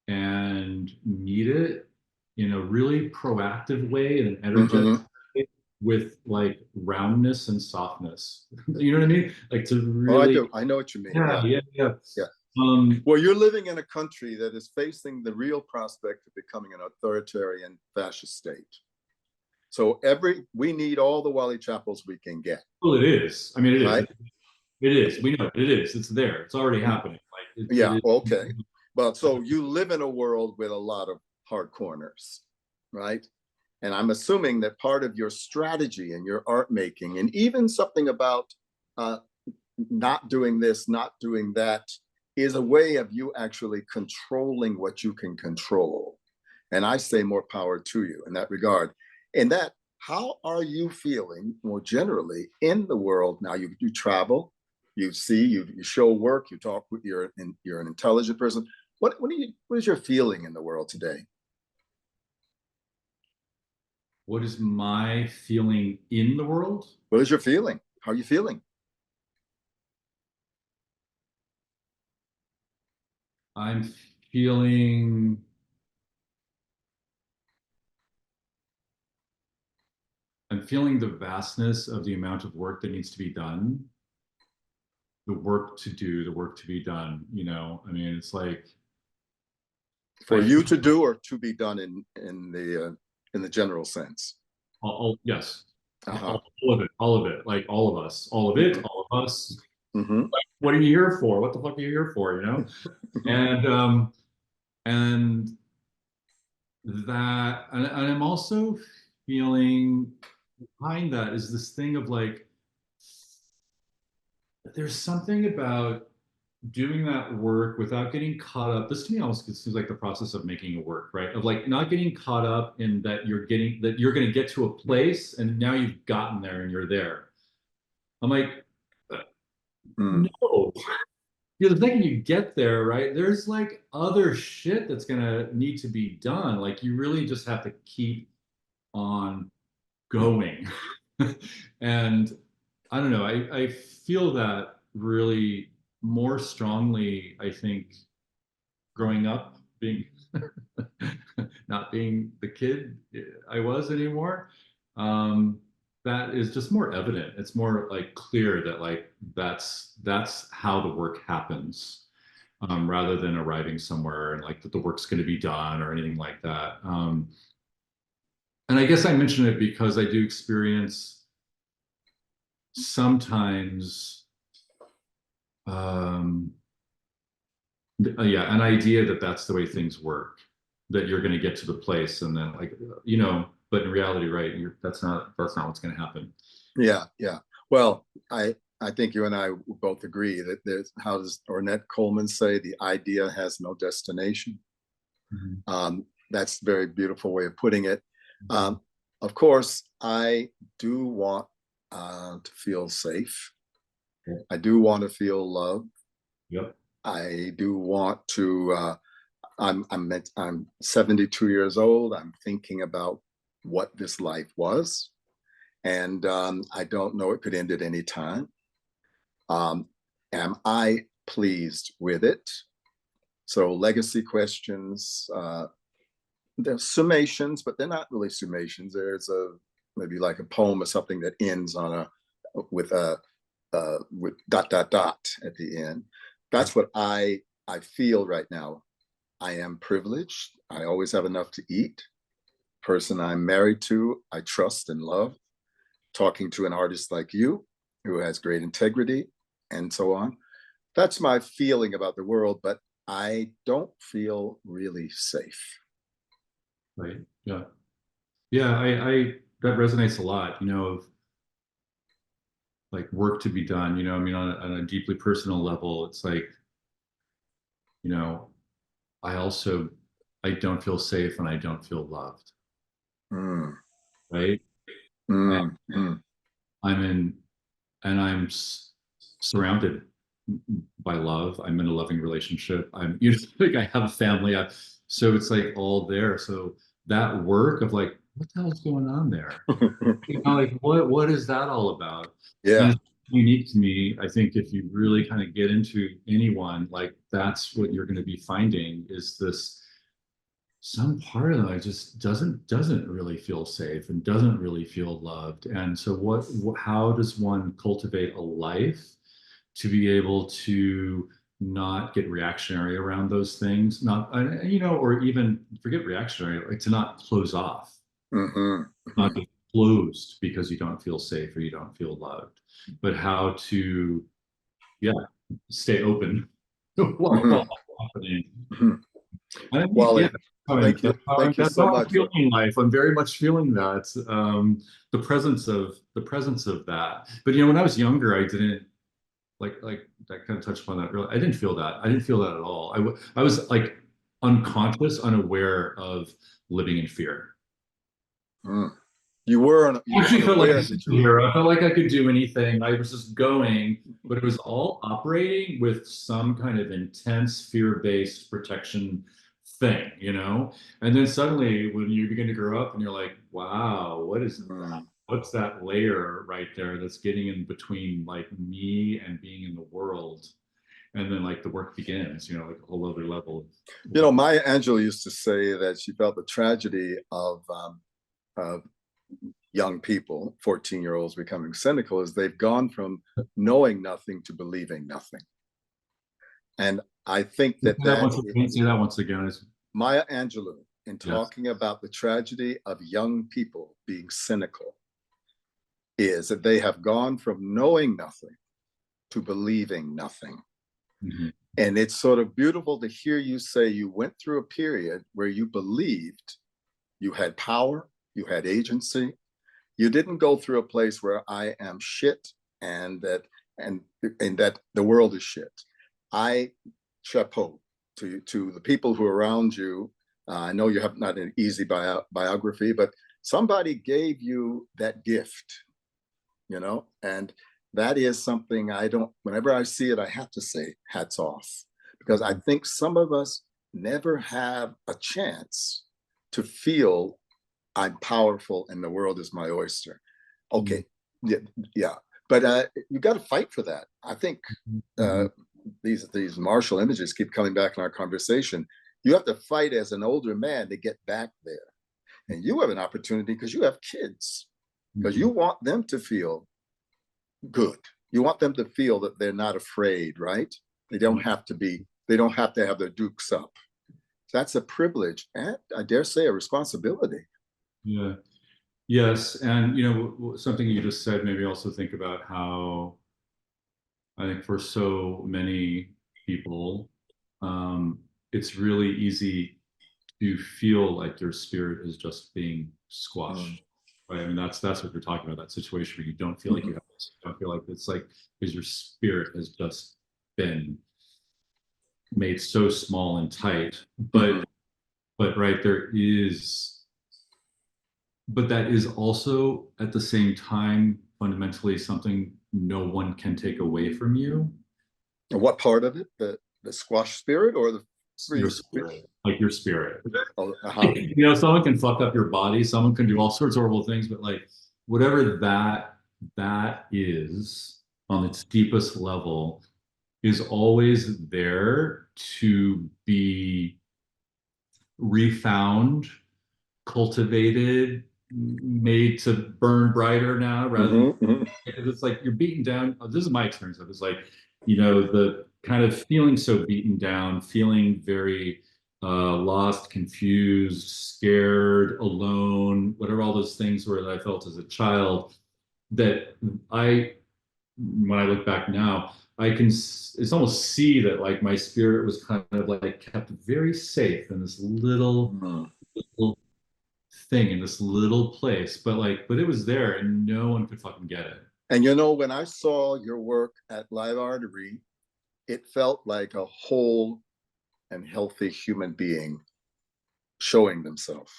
B: and meet it in a really proactive way and an energetic
A: Hmm.
B: way, with like roundness and softness. You know what I mean? Like to
A: Oh, I
B: really,
A: do. I know what you mean.
B: yeah,
A: Yeah.
B: yeah, yeah.
A: Yeah.
B: Um,
A: Well, you're living in a country that is facing the real prospect of becoming an authoritarian fascist state. So we need all the Wally Chapels we can get,
B: well, it is. I mean, it is.
A: right?
B: It is. We know it is. It's there. It's already happening. Like it
A: Yeah,
B: is.
A: okay. Well, so you live in a world with a lot of hard corners, right? And I'm assuming that part of your strategy and your art making, and even something about uh, not doing this, not doing that, is a way of you actually controlling what you can control. And I say more power to you in that regard. In that, how are you feeling more generally in the world now? You travel, you see, you show work, you talk with you're an intelligent person. What is your feeling in the world today?
B: What is my feeling in the world?
A: What is your feeling? How are you feeling?
B: I'm feeling I'm feeling the vastness of the amount of work that needs to be done, the work to do, the work to be done. I mean, it's like
A: For
B: I
A: you
B: feel
A: to do or to be done in the general sense?
B: yes,
A: Uh-huh.
B: all of it, like all of us, all of it,
A: Hmm.
B: all of us.
A: Hmm.
B: What are you here for? What the fuck are you here for? And and and I'm also feeling behind that is this thing of like there's something about doing that work without getting caught up. This to me almost seems like the process of making a work, right? Of like not getting caught up in that you're going to get to a place and now you've gotten there and you're there. I'm like,
A: Mm.
B: no. The second you get there, right? There's like other shit that's gonna need to be done. Like you really just have to keep on going. And I don't know, I feel that really more strongly, I think, growing up, being not being the kid I was anymore. Um, that is just more evident. It's more like clear that like that's how the work happens, rather than arriving somewhere and like that the work's going to be done or anything like that. And I guess I mention it because I do experience sometimes, um, yeah, an idea that that's the way things work, that you're going to get to the place and then like, but in reality, right, that's not what's going to happen.
A: Yeah, yeah. Well, I think you and I both agree that there's how does Ornette Coleman say the idea has no destination.
B: Mhm.
A: That's a very beautiful way of putting it. Um, of course, I do want to feel safe.
B: Yep.
A: I do want to feel loved.
B: Yep.
A: I do want to. I'm 72 years old. I'm thinking about what this life was, and I don't know. It could end at any time. Um, am I pleased with it? So legacy questions. They're summations, but they're not really summations. There's maybe like a poem or something that ends on a with dot dot dot at the end. That's what I feel right now. I am privileged. I always have enough to eat. Person I'm married to, I trust and love. Talking to an artist like you, who has great integrity, and so on. That's my feeling about the world, but I don't feel really safe.
B: Right. Yeah. Yeah. I that resonates a lot, of like work to be done, I mean, on a deeply personal level, it's like, you know, I also, I don't feel safe and I don't feel loved.
A: Mm,
B: Right. And
A: mm, mm,
B: I'm in, and surrounded by love. I'm in a loving relationship. Like I have a family. So it's like all there. So that work of like, what the hell's going on there? Like what is that all about? And
A: yeah.
B: it's unique to me. I think if you really kind of get into anyone, like that's what you're going to be finding is this some part of them just doesn't really feel safe and doesn't really feel loved. And so how does one cultivate a life to be able to not get reactionary around those things, not or even forget reactionary, like to not close off,
A: Hmm.
B: not
A: Hmm.
B: be closed because you don't feel safe or you don't feel loved, but how to, yeah, stay open while
A: Hmm.
B: happening.
A: Hmm.
B: I think, yeah,
A: Wally, thank you. Thank you
B: that's
A: so
B: how I'm
A: much for.
B: feeling life. I'm very much feeling that, the presence of that. But when I was younger, I didn't like that kind of touched upon that earlier. I didn't feel that. I didn't feel that at all. I was like unconscious, unaware of living in fear.
A: Mm. You
B: I
A: were
B: actually felt like a
A: unaware that you were.
B: superhero. I felt like I could do anything. I was just going, but it was all operating with some kind of intense fear-based protection thing. And then suddenly, when you begin to grow up, and you're like, "Wow, what is that?
A: Mm.
B: What's that layer right there that's getting in between like me and being in the world?" And then like the work begins. Like a whole other level of
A: Maya Angelou used to say that she felt the tragedy of young people, 14-year-olds becoming cynical, is they've gone from knowing nothing to believing nothing. And I think
B: say
A: that
B: that once again. Say that once again.
A: Maya Angelou, in
B: Yes.
A: talking about the tragedy of young people being cynical, is that they have gone from knowing nothing to believing nothing.
B: Mhm.
A: And it's sort of beautiful to hear you say you went through a period where you believed you had power, you had agency. You didn't go through a place where I am shit and that and and that the world is shit. I chapeau to the people who are around you. I know you have not an easy biography, but somebody gave you that gift, and that is something I don't. Whenever I see it, I have to say hats off, because I think some of us never have a chance to feel I'm powerful and the world is my oyster. Okay, yeah, yeah. But you got to fight for that. I think uh,
B: Mhm.
A: these martial images keep coming back in our conversation. You have to fight as an older man to get back there, and you have an opportunity because you have kids, because you
B: Mhm.
A: want them to feel good. You want them to feel that they're not afraid, right? They don't
B: Mhm.
A: have to be. They don't have to have their dukes up. That's a privilege and I dare say a responsibility.
B: Yeah. Yes. And, something you just said made me also think about how I think for so many people, um, it's really easy to feel like your spirit is just being
A: Mm.
B: squashed. Right. I mean, that's what you're talking about, that situation where you don't feel like you
A: Mhm.
B: have this. You don't feel like it's like because your spirit has just been made so small and tight.
A: Mhm.
B: But right, but that is also at the same time fundamentally something no one can take away from you.
A: And what part of it? The squash spirit or the free
B: Your
A: spirit?
B: spirit, like your spirit.
A: Oh, uh-huh.
B: Someone can fuck up your body, someone can do all sorts of horrible things, but like whatever that is on its deepest level is always there to be refound, cultivated, made to burn brighter now rather than
A: Hmm. Hmm.
B: because it's like you're beaten down. This is my experience of it. It's like, the kind of feeling so beaten down, feeling very lost, confused, scared, alone, whatever all those things were that I felt as a child that I when I look back now, it's almost see that like my spirit was kind of like kept very safe in this
A: Mm.
B: little thing in this little place, but it was there and no one could fucking get it.
A: And you know, when I saw your work at Live Artery, it felt like a whole and healthy human being showing themselves.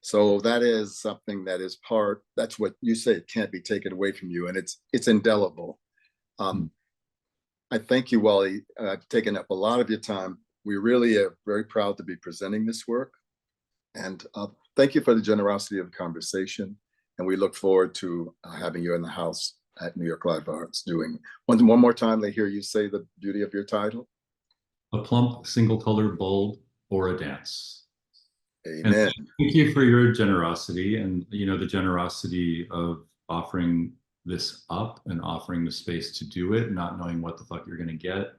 A: So that is something that is part. That's what you say. It can't be taken away from you, and it's indelible.
B: Hmm.
A: Um, I thank you, Wally. I've taken up a lot of your time. We really are very proud to be presenting this work, and thank you for the generosity of the conversation. And we look forward to having you in the house at New York Live Arts. Doing one more time. They hear you say the beauty of your title.
B: A plump, single color, bold, or a dance. And
A: Amen.
B: thank you for your generosity and the generosity of offering this up and offering the space to do it, not knowing what the fuck you're gonna get.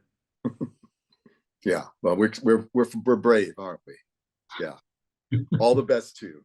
A: Yeah. Well, we're brave, aren't we? Yeah. All the best to you.